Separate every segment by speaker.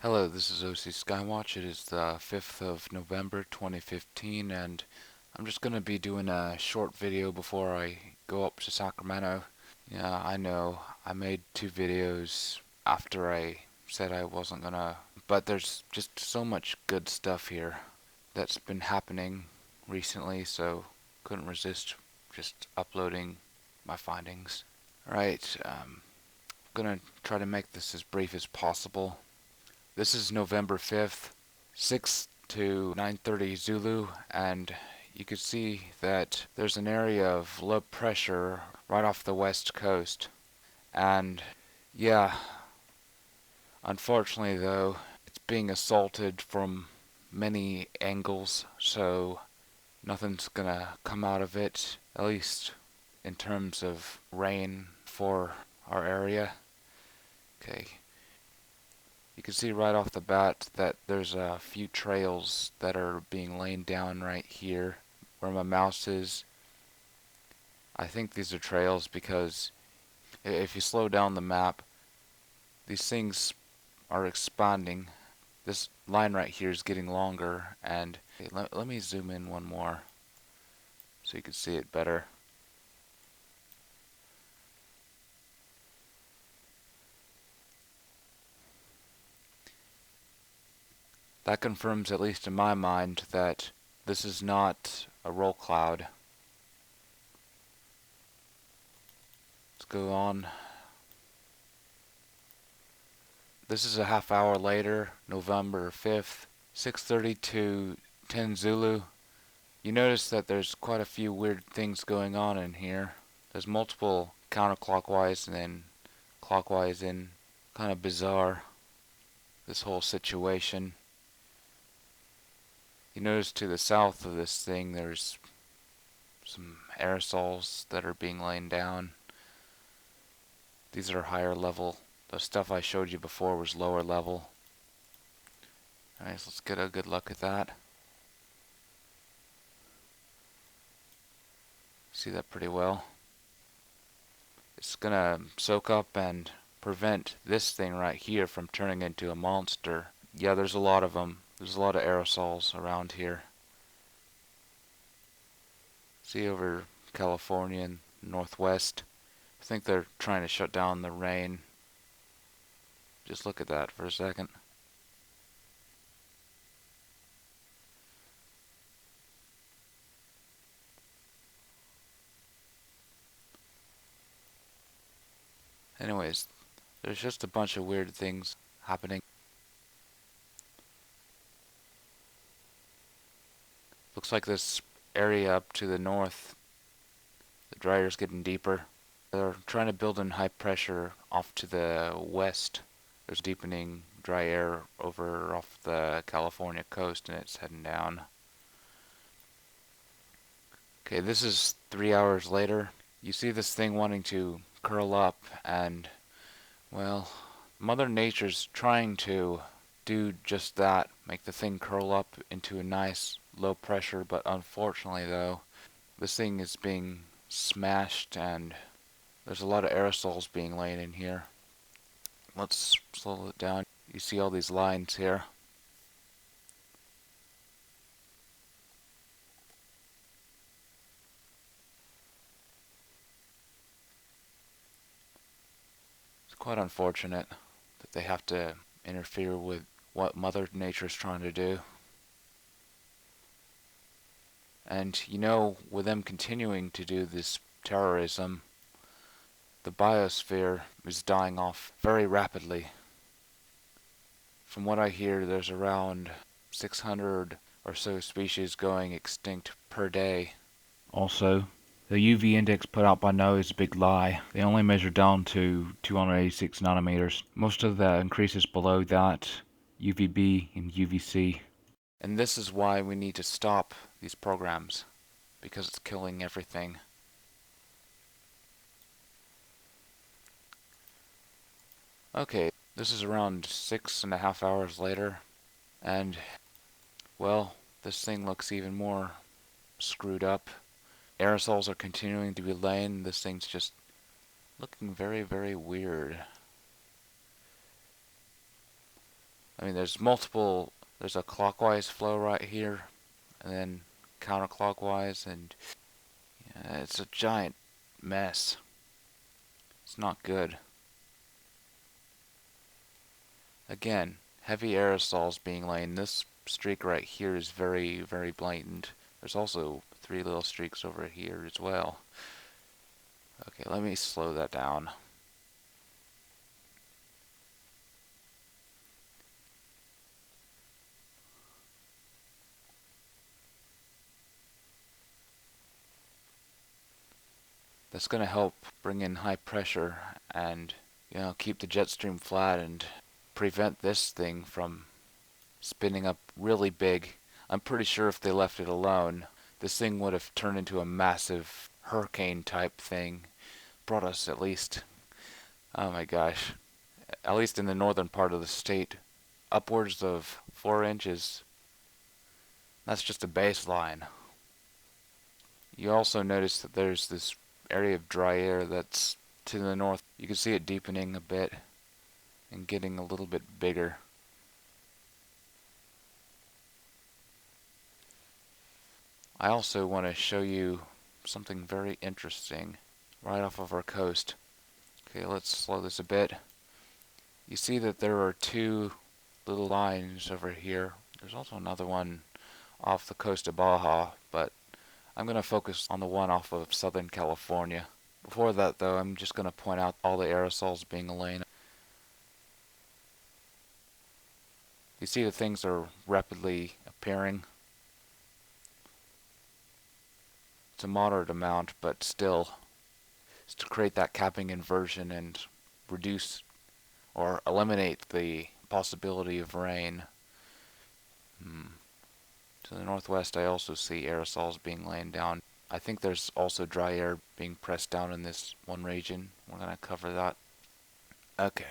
Speaker 1: Hello, this is OC Skywatch. It is the 5th of November 2015, and I'm just going to be doing a short video before I go up to Sacramento. Yeah, I know, I made two videos after I said I wasn't gonna, but there's just so much good stuff here that's been happening recently, so couldn't resist just uploading my findings. Alright, I'm gonna try to make this as brief as possible. This is November 5th, 6 to 9:30 Zulu, and you can see that there's an area of low pressure right off the west coast. And yeah, unfortunately though, it's being assaulted from many angles, so nothing's gonna come out of it, at least in terms of rain for our area. Okay. You can see right off the bat that there's a few trails that are being laid down right here where my mouse is. I think these are trails because if you slow down the map, these things are expanding. This line right here is getting longer, and let me zoom in one more so you can see it better. That confirms, at least in my mind, that this is not a roll cloud. Let's go on. This is a half hour later, November 5th, 6:30 to 10 Zulu. You notice that there's quite a few weird things going on in here. There's multiple counterclockwise and then clockwise in. Kind of bizarre, this whole situation. You notice to the south of this thing there's some aerosols that are being laid down. These are higher level. The stuff I showed you before was lower level. Alright, so let's get a good look at that. See that pretty well. It's gonna soak up and prevent this thing right here from turning into a monster. Yeah, there's a lot of them. There's a lot of aerosols around here. See over California and Northwest. I think they're trying to shut down the rain. Just look at that for a second. Anyways, there's just a bunch of weird things happening. Looks like this area up to the north, the dryer's getting deeper. They're trying to build in high pressure off to the west. There's deepening dry air over off the California coast and it's heading down. Okay, this is 3 hours later. You see this thing wanting to curl up, and well, Mother Nature's trying to do just that, make the thing curl up into a nice low pressure, but unfortunately though, this thing is being smashed and there's a lot of aerosols being laid in here. Let's slow it down. You see all these lines here. It's quite unfortunate that they have to interfere with what Mother Nature's trying to do. And you know, with them continuing to do this terrorism, the biosphere is dying off very rapidly. From what I hear, there's around 600 or so species going extinct per day. Also, the UV index put out by NOAA is a big lie. They only measure down to 286 nanometers. Most of the increases below that, UVB and UVC. And this is why we need to stop these programs, because it's killing everything. Okay, this is around 6.5 hours later, and well, this thing looks even more screwed up. Aerosols are continuing to be laying. This thing's just looking very, very weird. I mean, there's a clockwise flow right here, and then counterclockwise, and yeah, it's a giant mess. It's not good. Again, heavy aerosols being laid. This streak right here is very, very blatant. There's also 3 little streaks over here as well. Okay, let me slow that down. That's going to help bring in high pressure and, keep the jet stream flat and prevent this thing from spinning up really big. I'm pretty sure if they left it alone, this thing would have turned into a massive hurricane type thing. Brought us at least, oh my gosh, at least in the northern part of the state, upwards of 4 inches. That's just a baseline. You also notice that there's this area of dry air that's to the north. You can see it deepening a bit and getting a little bit bigger. I also want to show you something very interesting right off of our coast. Okay, let's slow this a bit. You see that there are 2 little lines over here. There's also another one off the coast of Baja, but I'm going to focus on the one off of Southern California. Before that, though, I'm just going to point out all the aerosols being laid. You see that things are rapidly appearing. It's a moderate amount, but still, it's to create that capping inversion and reduce or eliminate the possibility of rain. To the northwest, I also see aerosols being laid down. I think there's also dry air being pressed down in this one region. We're going to cover that. Okay.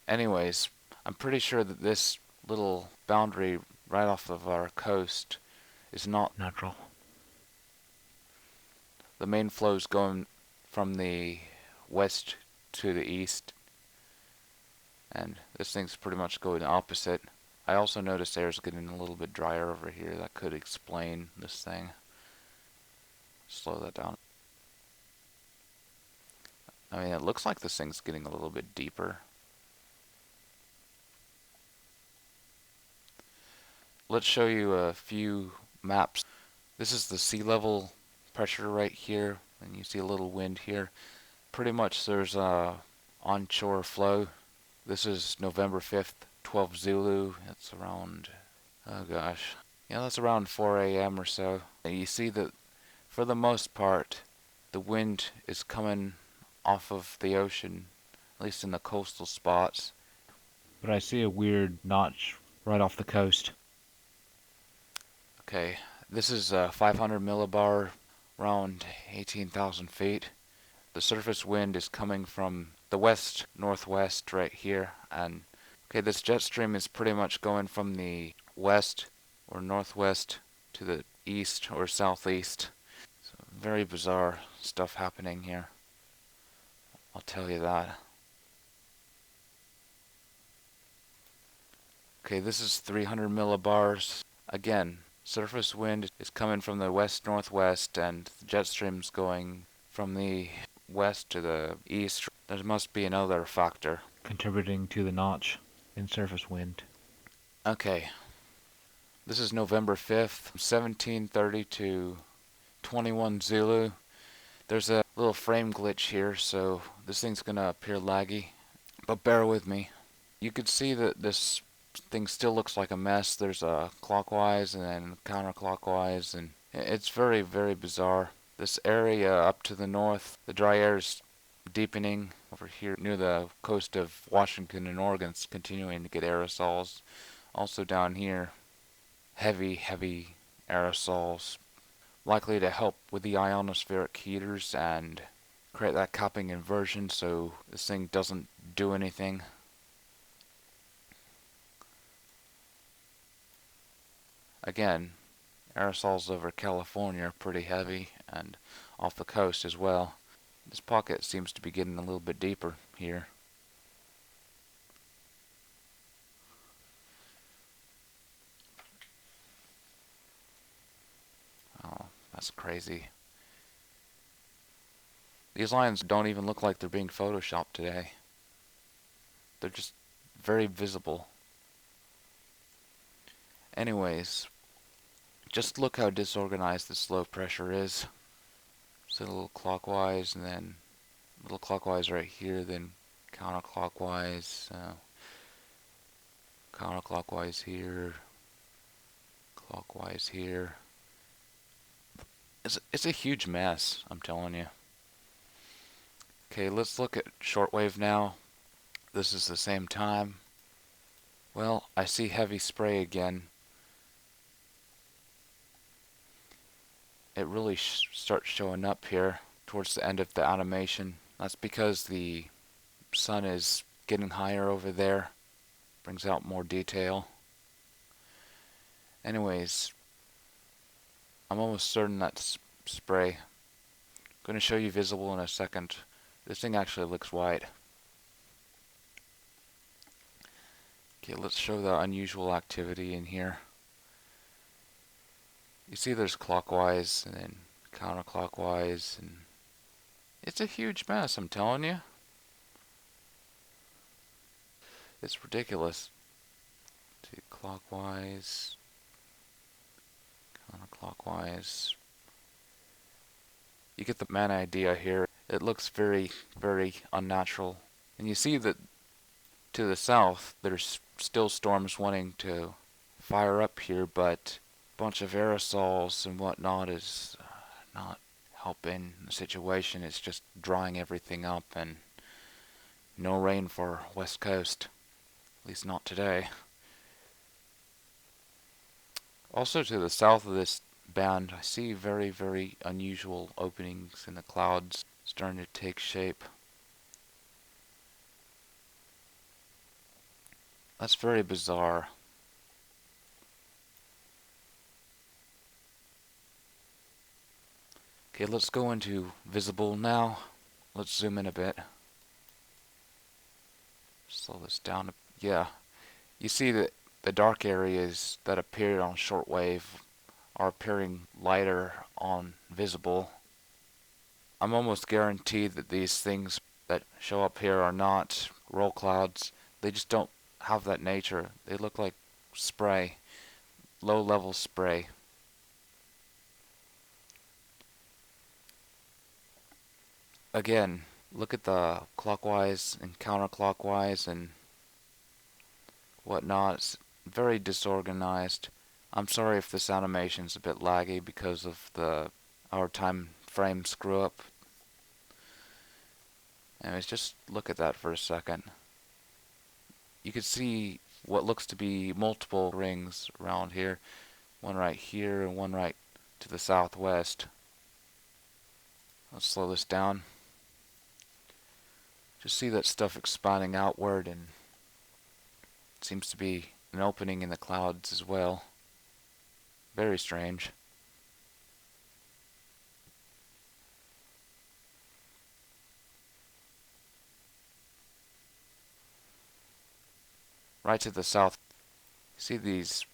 Speaker 1: Anyways, I'm pretty sure that this little boundary right off of our coast is not natural. The main flow is going from the west to the east, and this thing's pretty much going opposite. I also noticed air's getting a little bit drier over here. That could explain this thing. Slow that down. I mean, it looks like this thing's getting a little bit deeper. Let's show you a few maps. This is the sea level pressure right here, and you see a little wind here. Pretty much there's a onshore flow. This is November 5th, 12 Zulu. It's around, oh gosh, yeah, that's around 4 a.m. or so. And you see that for the most part, the wind is coming off of the ocean, at least in the coastal spots.
Speaker 2: But I see a weird notch right off the coast.
Speaker 1: Okay, this is 500 millibar, around 18,000 feet. The surface wind is coming from the west-northwest right here, and okay, this jet stream is pretty much going from the west or northwest to the east or southeast. So very bizarre stuff happening here, I'll tell you that. Okay, this is 300 millibars. Again, surface wind is coming from the west-northwest, and the jet stream's going from the west to the east. There must be another factor
Speaker 2: contributing to the notch in surface wind.
Speaker 1: Okay, this is November 5th, 1730 to 21 Zulu. There's a little frame glitch here, so this thing's gonna appear laggy, but bear with me. You could see that this thing still looks like a mess. There's a clockwise and then counterclockwise, and it's very, very bizarre. This area up to the north, the dry air is deepening. Over here near the coast of Washington and Oregon, it's continuing to get aerosols. Also down here, heavy, heavy aerosols, likely to help with the ionospheric heaters and create that capping inversion so this thing doesn't do anything. Again, aerosols over California are pretty heavy, and off the coast as well. This pocket seems to be getting a little bit deeper here. That's crazy. These lines don't even look like they're being photoshopped today. They're just very visible. Anyways, just look how disorganized this low pressure is. So a little clockwise, and then a little clockwise right here, then counterclockwise, counterclockwise here, clockwise here. It's a huge mess, I'm telling you. Okay, let's look at shortwave now. This is the same time. Well, I see heavy spray again. It really starts showing up here towards the end of the animation. That's because the sun is getting higher over there. Brings out more detail. Anyways, I'm almost certain that's spray. I'm going to show you visible in a second. This thing actually looks white. Okay, let's show the unusual activity in here. You see there's clockwise and then counterclockwise, and it's a huge mess, I'm telling you. It's ridiculous. See, clockwise, counterclockwise. You get the main idea here. It looks very, very unnatural. And you see that to the south, there's still storms wanting to fire up here, but a bunch of aerosols and whatnot is not helping the situation. It's just drying everything up, and no rain for West Coast. At least not today. Also to the south of this band, I see very, very unusual openings in the clouds starting to take shape. That's very bizarre. Okay, let's go into visible now. Let's zoom in a bit. Slow this down. Yeah, you see that the dark areas that appeared on shortwave are appearing lighter on visible. I'm almost guaranteed that these things that show up here are not roll clouds. They just don't have that nature. They look like spray, low level spray. Again, look at the clockwise and counterclockwise and whatnot. It's very disorganized. I'm sorry if this animation's a bit laggy because of our time frame screw up. Anyways, just look at that for a second. You can see what looks to be multiple rings around here. One right here and one right to the southwest. Let's slow this down. Just see that stuff expanding outward, and it seems to be an opening in the clouds as well. Very strange. Right to the south, see these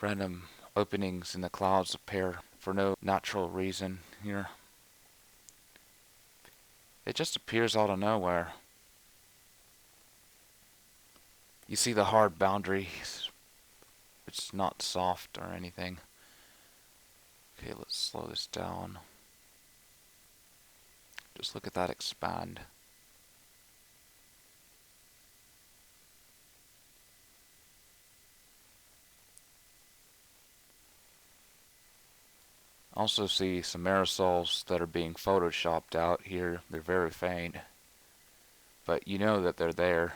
Speaker 1: random openings in the clouds appear for no natural reason here. It just appears out of nowhere. You see the hard boundaries. It's not soft or anything. Okay, let's slow this down. Just look at that expand. Also see some aerosols that are being photoshopped out here. They're very faint, but you know that they're there.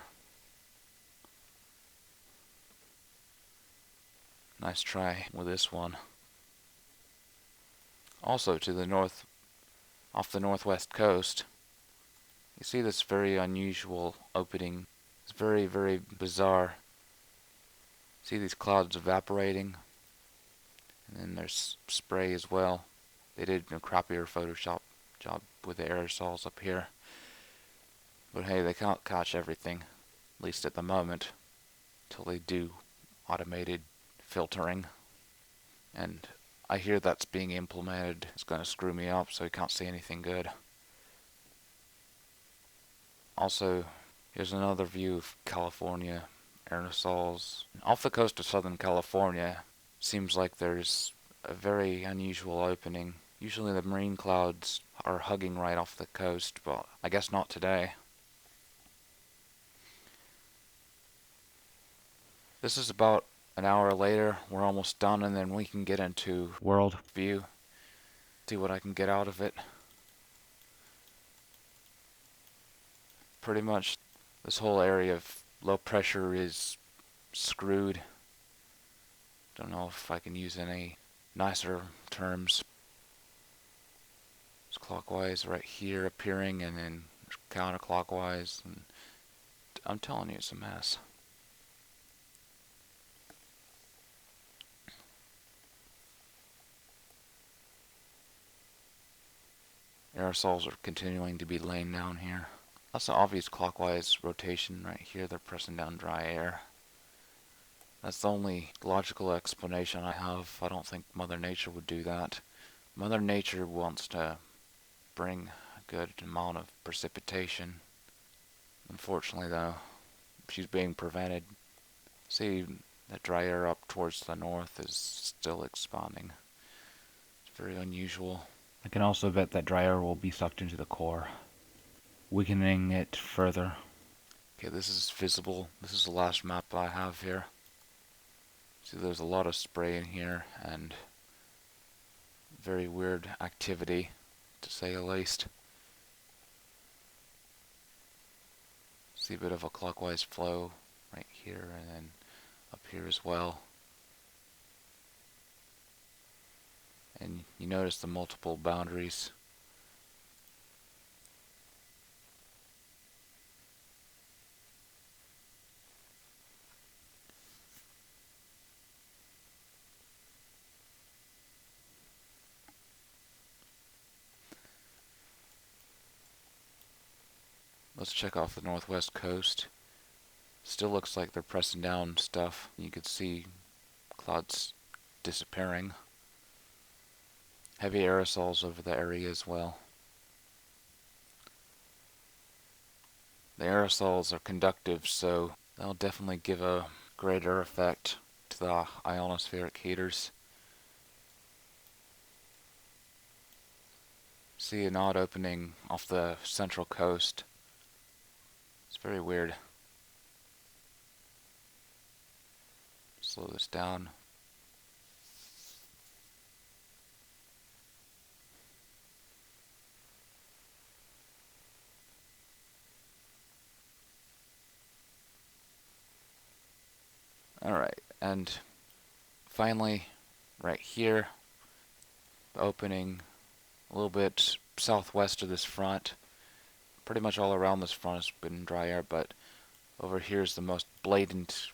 Speaker 1: Nice try with this one. Also to the north, off the northwest coast, you see this very unusual opening. It's very, very bizarre. See these clouds evaporating, and then there's spray as well. They did a crappier Photoshop job with the aerosols up here. But hey, they can't catch everything, at least at the moment, till they do automated filtering. And I hear that's being implemented. It's going to screw me up, so you can't see anything good. Also, here's another view of California aerosols. Off the coast of Southern California, seems like there's a very unusual opening. Usually the marine clouds are hugging right off the coast, but I guess not today. This is about an hour later. We're almost done, and then we can get into
Speaker 2: World.
Speaker 1: view, see what I can get out of it. Pretty much this whole area of low pressure is screwed. Don't know if I can use any nicer terms. It's clockwise right here appearing, and then counterclockwise, and I'm telling you, it's a mess. Aerosols are continuing to be laying down here. That's an obvious clockwise rotation right here. They're pressing down dry air. That's the only logical explanation I have. I don't think Mother Nature would do that. Mother Nature wants to bring a good amount of precipitation. Unfortunately, though, she's being prevented. See, that dry air up towards the north is still expanding. It's very unusual.
Speaker 2: I can also bet that dry air will be sucked into the core, weakening it further.
Speaker 1: Okay, this is visible. This is the last map I have here. See, there's a lot of spray in here and very weird activity, to say the least. See a bit of a clockwise flow right here and then up here as well. And you notice the multiple boundaries. Let's check off the northwest coast. Still looks like they're pressing down stuff. You could see clouds disappearing. Heavy aerosols over the area as well. The aerosols are conductive, so they'll definitely give a greater effect to the ionospheric heaters. See an odd opening off the central coast. It's very weird. Slow this down. Alright, and finally, right here, the opening a little bit southwest of this front. Pretty much all around this front has been dry air, but over here is the most blatant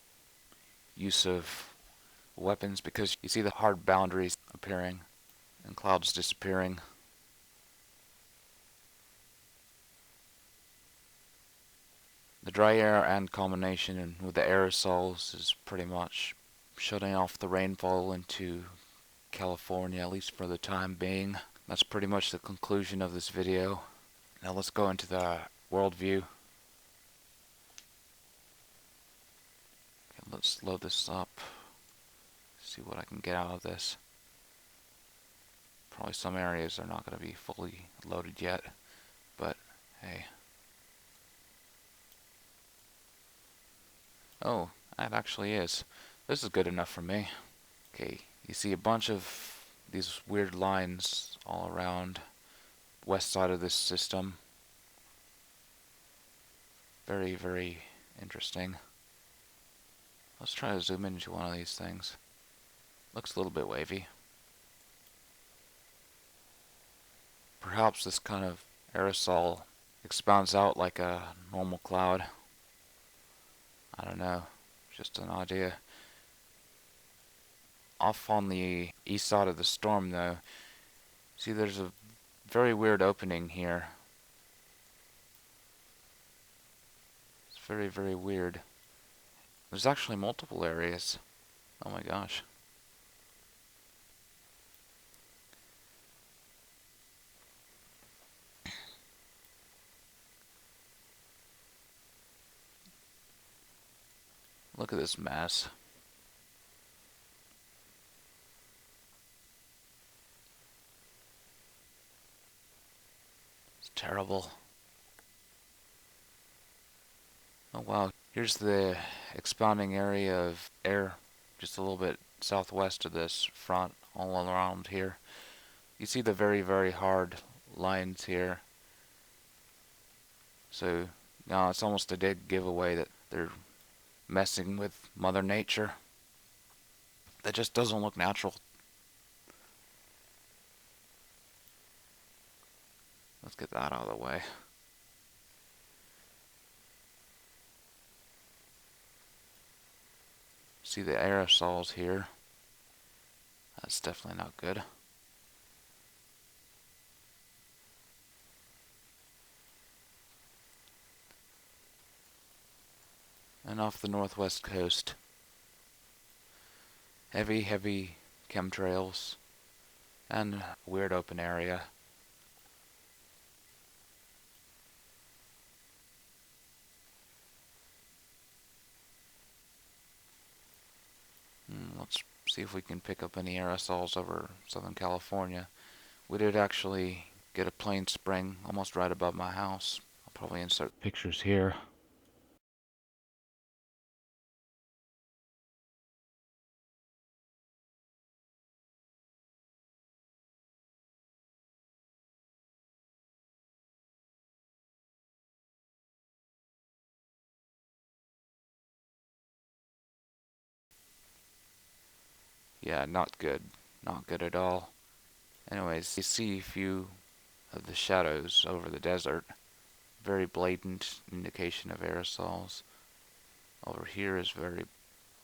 Speaker 1: use of weapons because you see the hard boundaries appearing and clouds disappearing. The dry air and combination with the aerosols is pretty much shutting off the rainfall into California, at least for the time being. That's pretty much the conclusion of this video. Now let's go into the world view. Okay, let's load this up. See what I can get out of this. Probably some areas are not going to be fully loaded yet, but hey. Oh, that actually is. This is good enough for me. Okay, you see a bunch of these weird lines all around west side of this system. Very, very interesting. Let's try to zoom into one of these things. Looks a little bit wavy. Perhaps this kind of aerosol expands out like a normal cloud. I don't know, just an idea. Off on the east side of the storm though, see there's a very weird opening here. It's very, very weird. There's actually multiple areas. Oh my gosh. Look at this mess. It's terrible. Oh wow, here's the expounding area of air just a little bit southwest of this front, all around here. You see the very, very hard lines here. So, no, it's almost a dead giveaway that they're messing with Mother Nature. That just doesn't look natural. Let's get that out of the way. See the aerosols here. That's definitely not good. And off the northwest coast, heavy, heavy chemtrails and weird open area. Let's see if we can pick up any aerosols over Southern California. We did actually get a plane spring almost right above my house. I'll probably insert
Speaker 2: Pictures here.
Speaker 1: Yeah, not good. Not good at all. Anyways, you see a few of the shadows over the desert. Very blatant indication of aerosols. Over here is very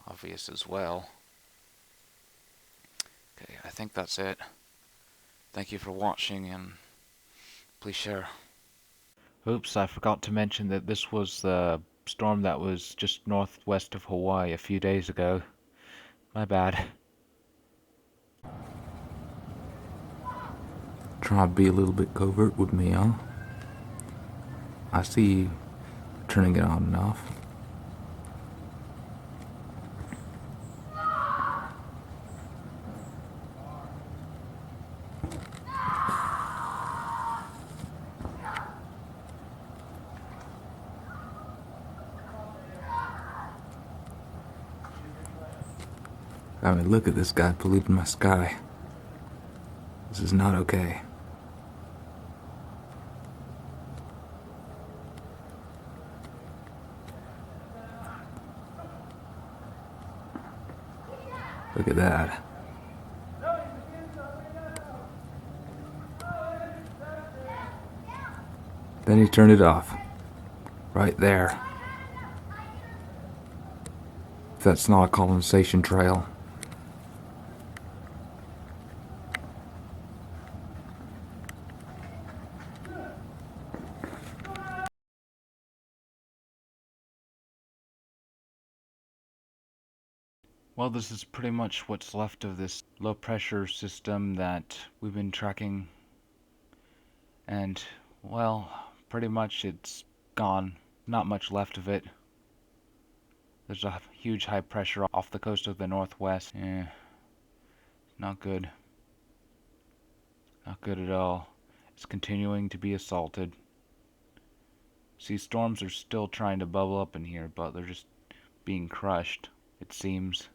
Speaker 1: obvious as well. Okay, I think that's it. Thank you for watching, and please share.
Speaker 2: Oops, I forgot to mention that this was the storm that was just northwest of Hawaii a few days ago. My bad.
Speaker 3: Try to be a little bit covert with me, huh? I see you turning it on and off. I mean, look at this guy polluting my sky. This is not okay. Look at that. Then he turned it off. Right there. That's not a condensation trail.
Speaker 2: Well, this is pretty much what's left of this low pressure system that we've been tracking. And, well, pretty much it's gone. Not much left of it. There's a huge high pressure off the coast of the northwest. Not good. Not good at all. It's continuing to be assaulted. See, storms are still trying to bubble up in here, but they're just being crushed, it seems.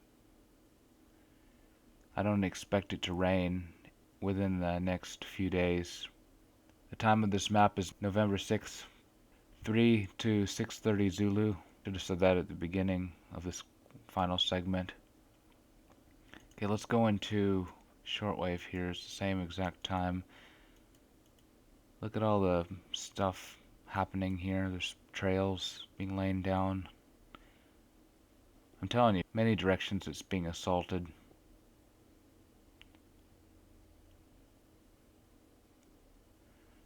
Speaker 2: I don't expect it to rain within the next few days. The time of this map is November 6th, 3 to 6:30 Zulu. Should have said that at the beginning of this final segment. Okay, let's go into shortwave here. It's the same exact time. Look at all the stuff happening here. There's trails being laid down. I'm telling you, many directions it's being assaulted.